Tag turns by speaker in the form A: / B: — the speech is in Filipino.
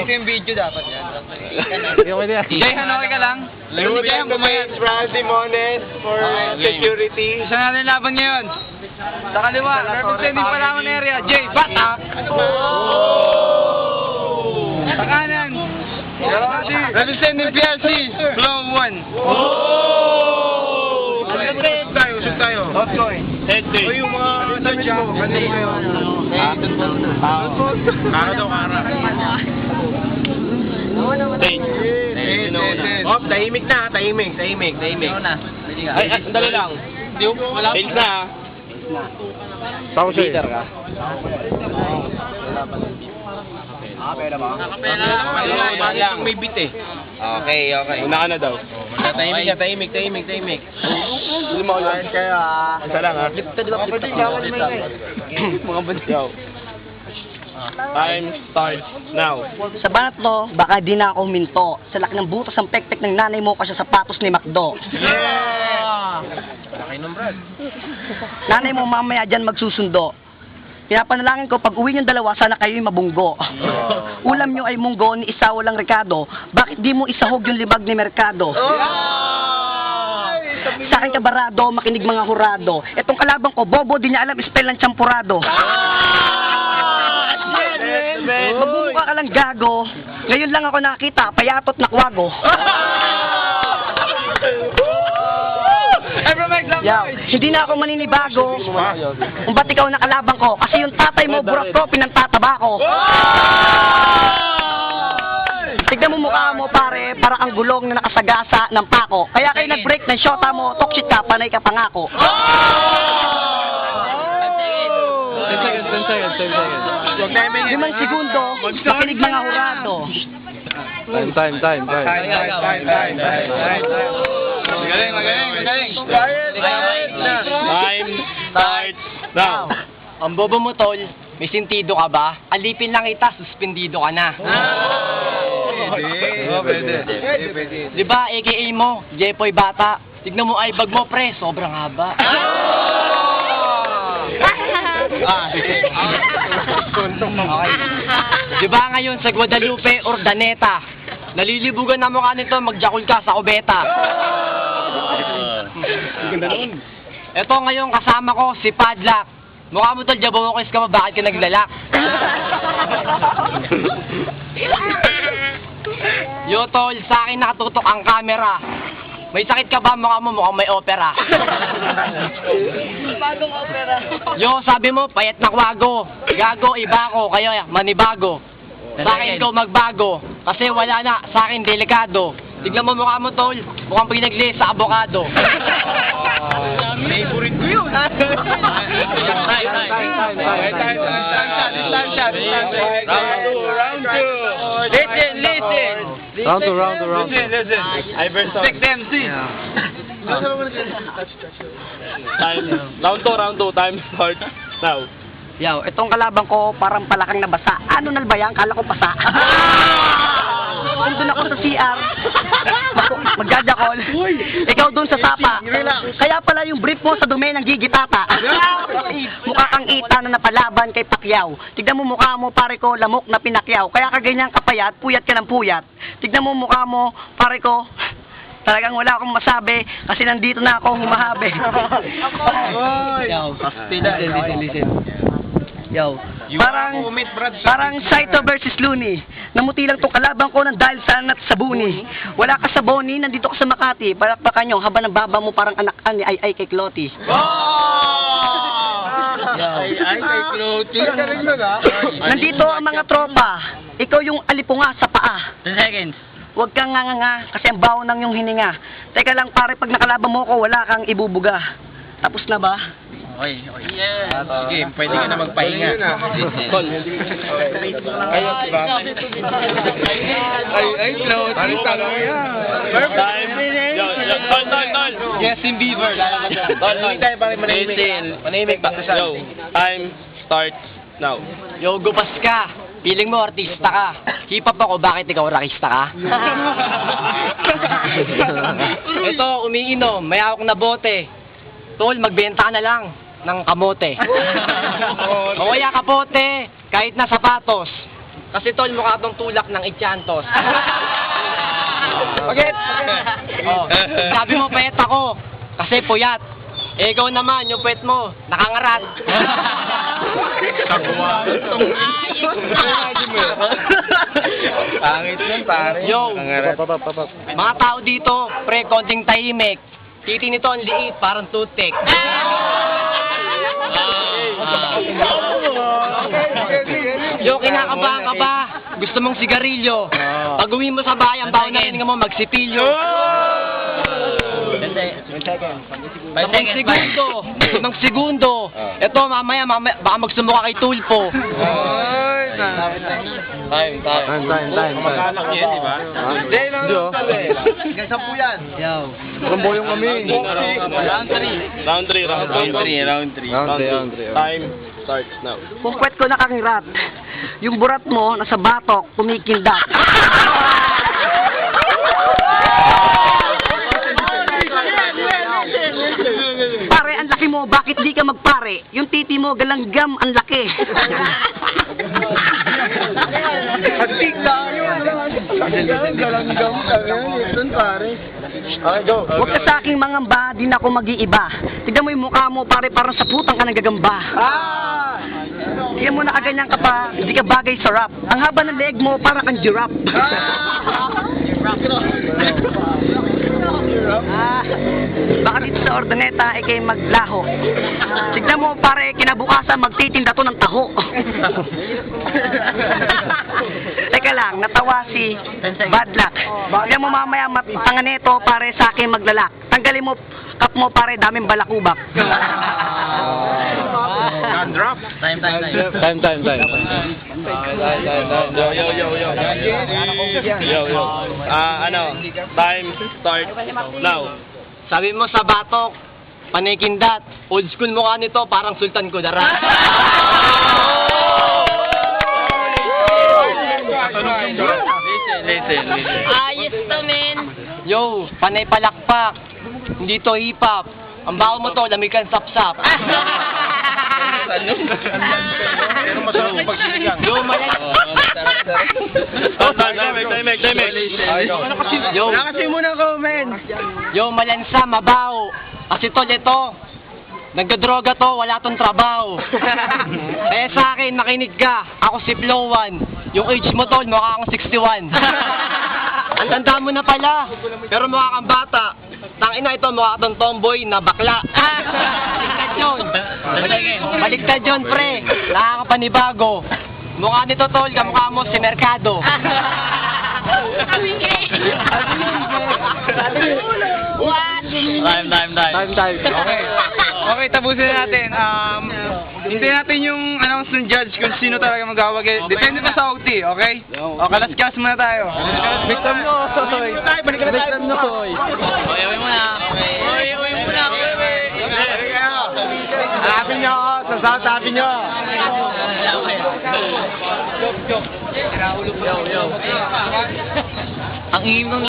A: yung video dapat yan.
B: Jay, Hanoy ka lang.
A: Jay,
C: Brad Simones for security.
B: Isa natin laban ngayon. Sa kaliwa, representing Palawan area, Jay, Bata. Sa kanan, representing PLC, Flow 1.
C: Usog tayo. Head day. O yung mga sadya. Kara daw, kara. Off, tahimik na, tahimik.
A: Ay, sandali lang.
C: Fails na.
A: Leader ka.
C: Nakapela. May beat eh.
A: Okay.
C: Una ka na daw. Tahimik. Hindi mo alam. Isa lang ha. Mga bandiyaw. Time starts now.
D: Sa banat mo, baka di na ako minto. Sa laki ng butas ang pekpek ng nanay mo kasi sa sapatos ni Macdo.
C: Yeah! Laki ng Brad.
D: Nanay mo mamaya dyan magsusundo. Pinapanalangin ko, pag uwi niyong dalawa, sana kayo'y mabunggo. Ulam niyo ay munggo, ni isa walang rekado. Bakit di mo isahog yung libag ni Merkado? Sa akin kabarado, makinig mga hurado. Etong kalabang ko, bobo, di niya alam spell ng champurado. Magbumukha ka lang gago. Ngayon lang ako nakita, payatot na kwago. Yaw, hindi na ako maninibago kung ba't ikaw nakalabang ko. Kasi yung tatay mo, burak ko, pinantataba ko. Tignan mo mukha mo pare, para kang gulong na nakasagasa ng pako. Kaya kayo nag-break ng shota mo, toxic ka, panay ka pangako.
A: 10 seconds.
D: 5 segundo, makinig mga hurado.
A: Time.
B: Magaling.
C: Time starts now.
D: Ang bobo mo tol, may sentido ka ba? Alipin lang kita, suspendido ka na.
A: Pwede.
D: Di ba, AKA mo, Jepoy Bata? Tignan mo ay bag mo pre, sobrang haba. Okay. Di ba ngayon sa Guadalupe, Ordaneta, nalilibugan na mukha nito, magjakul ka sa kubeta. Eto ngayon kasama ko si Padlak. Mukha mo tol, Jabawokis ka ba? Bakit ka naglalak? Yo tol, sa akin nakatutok ang camera. May sakit ka ba? Mukha mo mukhang may opera. Bagong opera. Yo, sabi mo, payat na kwago. Gago, iba ko, kayo manibago. Sa akin ikaw magbago. Kasi wala na, sa akin delikado. Tignan mo mukha mo tol, mukhang pinagli sa abogado.
C: Favorite ko yun. Round two.
B: Listen.
A: Round 2.
C: Listen. Iverson.
B: 6 MC.
C: Time. Round 2. Time starts now.
D: Yaw, itong kalabang ko parang palakang nabasa. Ano nalbayang? Kala ko pasa. Doon ako sa CR. Magjajakol. Ikaw doon sa tapa. Kaya pala yung brief mo sa dumi ng gigitata. Mukha kang ita na napalaban kay Pacquiao. Tignan mo mukha mo, pare ko, lamok na pinakyaw. Kaya ka ganyang kapayat, puyat ka ng puyat. Tignan mo mukha mo, pare ko, talagang wala akong masabi kasi nandito na ako humahabi. Listen. Yo, parang Saito versus Looney. Namuti lang tong kalabang ko ng dahil sa anat sa buni. Wala ka sa Boni, nandito ka sa Makati. Palakpakan nyo, haba ng baba mo parang anak ni ay kay Clotty.
C: Ay, kay Clotty.
D: Nandito ang mga tropa. Ikaw yung alipunga sa paa.
B: 10 seconds.
D: Huwag kang nganga kasi ang baho ng yung hininga. Teka lang pare, pag nakalaban mo ko, wala kang ibubuga. Tapos na ba?
B: Okay.
C: Sige, pwede ka na magpahinga. Tol. Ayos ba? Ay, Clotty. Time. Tol.
B: Justin Bieber.
C: Tayo pare manahimik ba? Yo, time starts now.
D: Yo, gupas ka. Piling mo, artista ka. Hip-hop ako, bakit ikaw rakista ka? Ito, umiinom, may hawak na bote. Tol, magbenta ka na lang ng kamote. O kaya kapote, kahit na sapatos. Kasi tol, mukha tong tulak ng Ichantos. Bakit? Oh, sabi mo payat ako. Kasi puyat. Eh, ikaw naman, yung pet mo, nakangarat.
C: Pangit yun, pare.
D: Yo, mga tao dito, pre, konting tahimik. Titi nito ang liit, parang toothpick. Yo, kinakabahan ka ba? Gusto mong sigarilyo? Pag uwi mo sa bayan, bawal na rin mo magsipilyo. 5 segundo. Ito, mamaya, baka magsumuka kay Tulpo.
C: Time. Kamag-anak yun, di ba?
A: Hindi,
C: Gansan po yan.
A: Rumbo yung kami.
C: Round 3. Time starts now.
D: Kung kwet ko nakangirat, yung burat mo, nasa batok, kumikindat. Pare, ang laki mo, bakit di ka magpare? Yung titi mo, galanggam, ang laki.
C: Okay, go.
D: Huwag ka sa aking mangamba, di na ako mag-iiba. Tignan mo yung mukha mo, pare, parang sa putang ka ng gagamba. Tignan mo nakaganyan ka pa, di ka bagay sa rap. Ang haba ng leg mo, parang kang giraffe. Baka dito sa Ordaneta ay kayo maglaho. Tignan mo pare, kinabukasan magtitinda to ng taho. Teka lang, natawa si Bad Luck. Tignan mo mamaya matangan nito pare sa akin maglalak. Tanggalin mo kap mo pare, daming balakubak.
C: Drop.
A: Time.
C: Yo. Ano? Time start now.
D: Sabi mo sa batok, panikindat, old school mukha nito, parang Sultan Kudarat.
C: Listen.
D: Ayos to, men. Yo, panay palakpak. Hindi to hip-hop. Ang baho mo to, lamigan sapsap.
C: Pero masarap yung pagsiligang.
D: Yo, malan. Yo, malansa, mabaho. Kasi tol, ito. Nagdodroga to, wala tong trabaho. Eh sa akin, makinig ka. Ako si Flow One. Yung age mo tol, mukha kang 61. Ang tanda mo na pala. Pero mukha kang bata. Tangina ito, mukha kang tomboy na bakla. Baliktad yun. Baliktad yun, pre. Nakakapanibago. Mukha nito tol, kamukha mo si Mercado.
B: Okay. Okay, tapusin na natin. Hintayin natin yung announce ng judge kung sino talaga magawag. Depende pa sa OT, okay? O, kalas-kalas muna tayo. Make some noise. Balik na tayo.
C: Uwi muna.
B: Hanapin nyo ako. Sasabi nyo.
D: Ang ingim ng